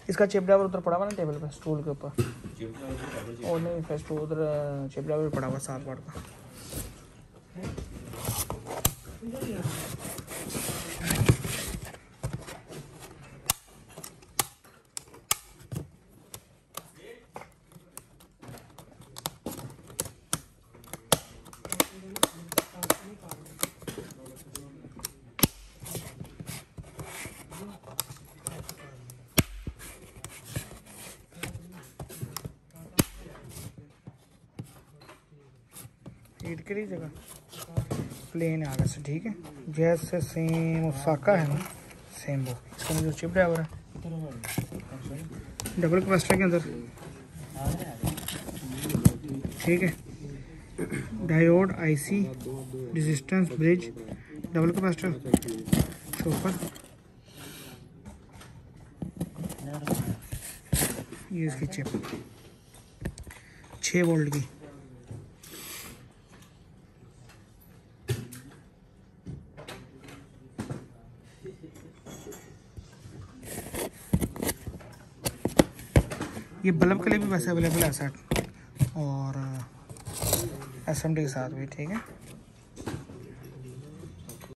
इसका chip driver उधर पड़ा हुआ ना टेबल पे, स्टूल के ऊपर। और नहीं फेस्ट उधर चिप ड्राइवर पड़ा हुआ 7 वाट का। हीट करी जगह प्लेन है आगे से, ठीक है, जैसे सेम ओसाका है ना, सेम वो। इसका जो चिप ड्राइवर है डबल कैपेसिटर के अंदर, ठीक है, diode, IC, resistance bridge, double capacitor, shopper, ये इसकी चिप 6 वोल्ट की। ये बल्ब के लिए भी वैसे अवेलेबल है सेट, और एसएमडी के साथ भी, ठीक है।